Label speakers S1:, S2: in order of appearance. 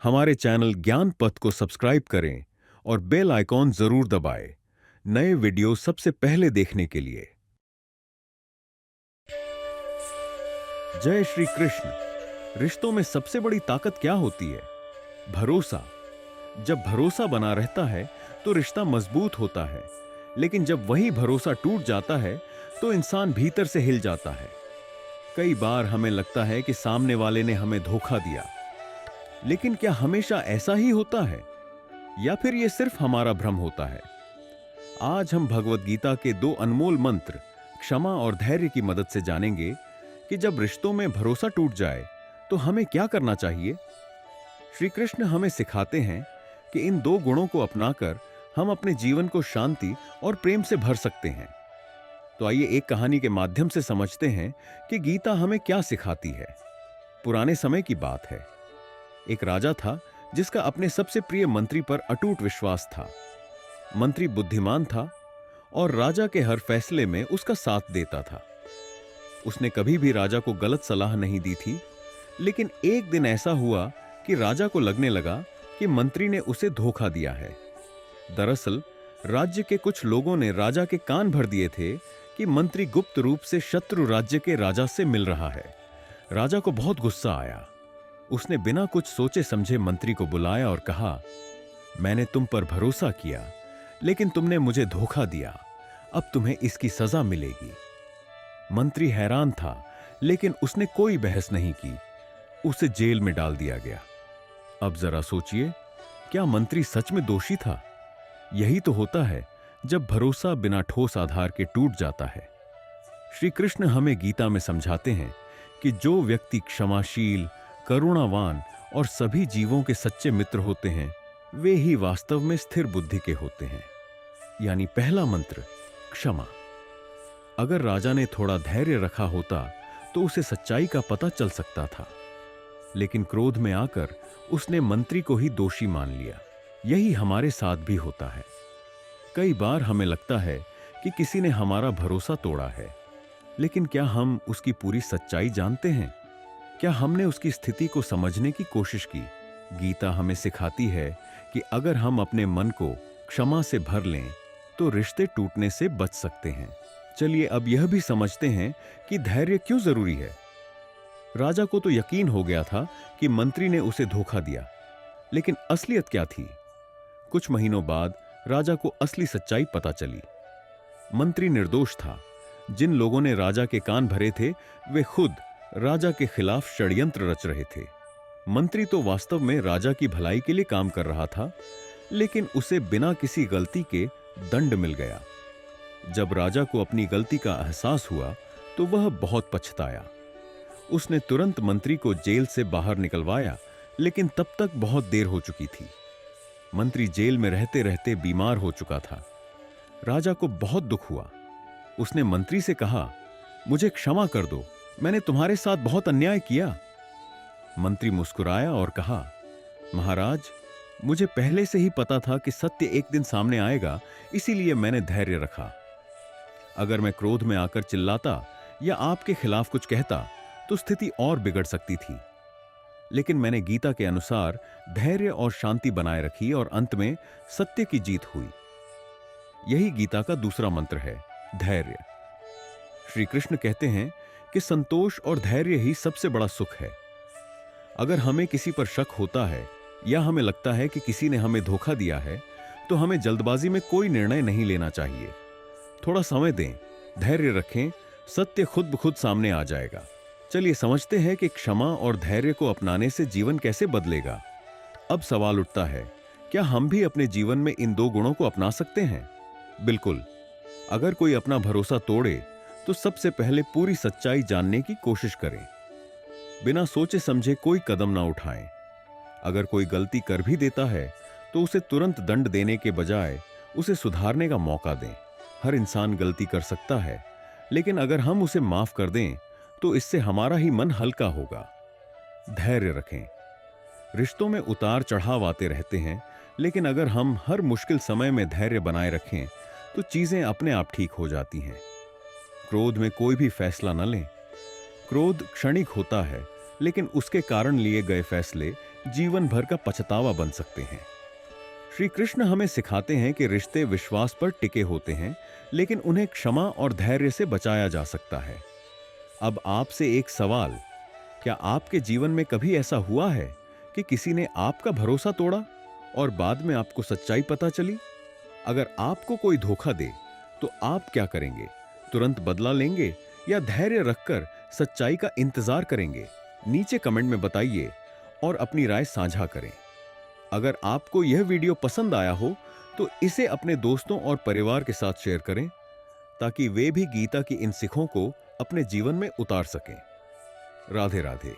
S1: हमारे चैनल ज्ञान पथ को सब्सक्राइब करें और बेल आइकॉन जरूर दबाएं नए वीडियो सबसे पहले देखने के लिए। जय श्री कृष्ण। रिश्तों में सबसे बड़ी ताकत क्या होती है? भरोसा। जब भरोसा बना रहता है तो रिश्ता मजबूत होता है, लेकिन जब वही भरोसा टूट जाता है तो इंसान भीतर से हिल जाता है। कई बार हमें लगता है कि सामने वाले ने हमें धोखा दिया, लेकिन क्या हमेशा ऐसा ही होता है या फिर यह सिर्फ हमारा भ्रम होता है? आज हम भगवत गीता के 2 अनमोल मंत्र क्षमा और धैर्य की मदद से जानेंगे कि जब रिश्तों में भरोसा टूट जाए तो हमें क्या करना चाहिए। श्री कृष्ण हमें सिखाते हैं कि इन 2 गुणों को अपनाकर हम अपने जीवन को शांति और प्रेम से भर सकते हैं। तो आइए एक कहानी के माध्यम से समझते हैं कि गीता हमें क्या सिखाती है। पुराने समय की बात है। एक राजा था जिसका अपने सबसे प्रिय मंत्री पर अटूट विश्वास था। मंत्री बुद्धिमान था और राजा के हर फैसले में उसका साथ देता था। उसने कभी भी राजा को गलत सलाह नहीं दी थी, लेकिन एक दिन ऐसा हुआ कि राजा को लगने लगा कि मंत्री ने उसे धोखा दिया है। दरअसल राज्य के कुछ लोगों ने राजा के कान भर दिए थे कि मंत्री गुप्त रूप से शत्रु राज्य के राजा से मिल रहा है। राजा को बहुत गुस्सा आया। उसने बिना कुछ सोचे समझे मंत्री को बुलाया और कहा, मैंने तुम पर भरोसा किया, लेकिन तुमने मुझे धोखा दिया। अब तुम्हें इसकी सजा मिलेगी। मंत्री हैरान था, लेकिन उसने कोई बहस नहीं की। उसे जेल में डाल दिया गया। अब जरा सोचिए, क्या मंत्री सच में दोषी था? यही तो होता है जब भरोसा बिना ठोस आधार के टूट जाता है। श्री कृष्ण हमें गीता में समझाते हैं कि जो व्यक्ति क्षमाशील, करुणावान और सभी जीवों के सच्चे मित्र होते हैं, वे ही वास्तव में स्थिर बुद्धि के होते हैं। यानी पहला मंत्र क्षमा। अगर राजा ने थोड़ा धैर्य रखा होता तो उसे सच्चाई का पता चल सकता था, लेकिन क्रोध में आकर उसने मंत्री को ही दोषी मान लिया। यही हमारे साथ भी होता है। कई बार हमें लगता है कि किसी ने हमारा भरोसा तोड़ा है, लेकिन क्या हम उसकी पूरी सच्चाई जानते हैं? क्या हमने उसकी स्थिति को समझने की कोशिश की? गीता हमें सिखाती है कि अगर हम अपने मन को क्षमा से भर लें तो रिश्ते टूटने से बच सकते हैं। चलिए अब यह भी समझते हैं कि धैर्य क्यों जरूरी है। राजा को तो यकीन हो गया था कि मंत्री ने उसे धोखा दिया, लेकिन असलियत क्या थी? कुछ महीनों बाद राजा को असली सच्चाई पता चली। मंत्री निर्दोष था। जिन लोगों ने राजा के कान भरे थे, वे खुद राजा के खिलाफ षड्यंत्र रच रहे थे। मंत्री तो वास्तव में राजा की भलाई के लिए काम कर रहा था, लेकिन उसे बिना किसी गलती के दंड मिल गया। जब राजा को अपनी गलती का एहसास हुआ तो वह बहुत पछताया। उसने तुरंत मंत्री को जेल से बाहर निकलवाया, लेकिन तब तक बहुत देर हो चुकी थी। मंत्री जेल में रहते रहते बीमार हो चुका था। राजा को बहुत दुख हुआ। उसने मंत्री से कहा, मुझे क्षमा कर दो, मैंने तुम्हारे साथ बहुत अन्याय किया। मंत्री मुस्कुराया और कहा, महाराज, मुझे पहले से ही पता था कि सत्य एक दिन सामने आएगा, इसीलिए मैंने धैर्य रखा। अगर मैं क्रोध में आकर चिल्लाता या आपके खिलाफ कुछ कहता तो स्थिति और बिगड़ सकती थी, लेकिन मैंने गीता के अनुसार धैर्य और शांति बनाए रखी और अंत में सत्य की जीत हुई। यही गीता का दूसरा मंत्र है, धैर्य। श्री कृष्ण कहते हैं कि संतोष और धैर्य ही सबसे बड़ा सुख है। अगर हमें किसी पर शक होता है या हमें लगता है कि किसी ने हमें धोखा दिया है, तो हमें जल्दबाजी में कोई निर्णय नहीं लेना चाहिए। थोड़ा समय दें, धैर्य रखें, सत्य खुद ब खुद सामने आ जाएगा। चलिए समझते हैं कि क्षमा और धैर्य को अपनाने से जीवन कैसे बदलेगा। अब सवाल उठता है, क्या हम भी अपने जीवन में इन 2 गुणों को अपना सकते हैं? बिल्कुल। अगर कोई अपना भरोसा तोड़े तो सबसे पहले पूरी सच्चाई जानने की कोशिश करें। बिना सोचे समझे कोई कदम ना उठाएं। अगर कोई गलती कर भी देता है तो उसे तुरंत दंड देने के बजाय उसे सुधारने का मौका दें। हर इंसान गलती कर सकता है, लेकिन अगर हम उसे माफ कर दें तो इससे हमारा ही मन हल्का होगा। धैर्य रखें। रिश्तों में उतार चढ़ाव आते रहते हैं, लेकिन अगर हम हर मुश्किल समय में धैर्य बनाए रखें तो चीजें अपने आप ठीक हो जाती हैं। क्रोध में कोई भी फैसला न लें। क्रोध क्षणिक होता है, लेकिन उसके कारण लिए गए फैसले जीवन भर का पछतावा बन सकते हैं। श्री कृष्ण हमें सिखाते हैं कि रिश्ते विश्वास पर टिके होते हैं, लेकिन उन्हें क्षमा और धैर्य से बचाया जा सकता है। अब आपसे एक सवाल, क्या आपके जीवन में कभी ऐसा हुआ है कि किसी ने आपका भरोसा तोड़ा और बाद में आपको सच्चाई पता चली? अगर आपको कोई धोखा दे तो आप क्या करेंगे? तुरंत बदला लेंगे या धैर्य रखकर सच्चाई का इंतजार करेंगे? नीचे कमेंट में बताइए और अपनी राय साझा करें। अगर आपको यह वीडियो पसंद आया हो तो इसे अपने दोस्तों और परिवार के साथ शेयर करें, ताकि वे भी गीता की इन सिखों को अपने जीवन में उतार सकें। राधे राधे।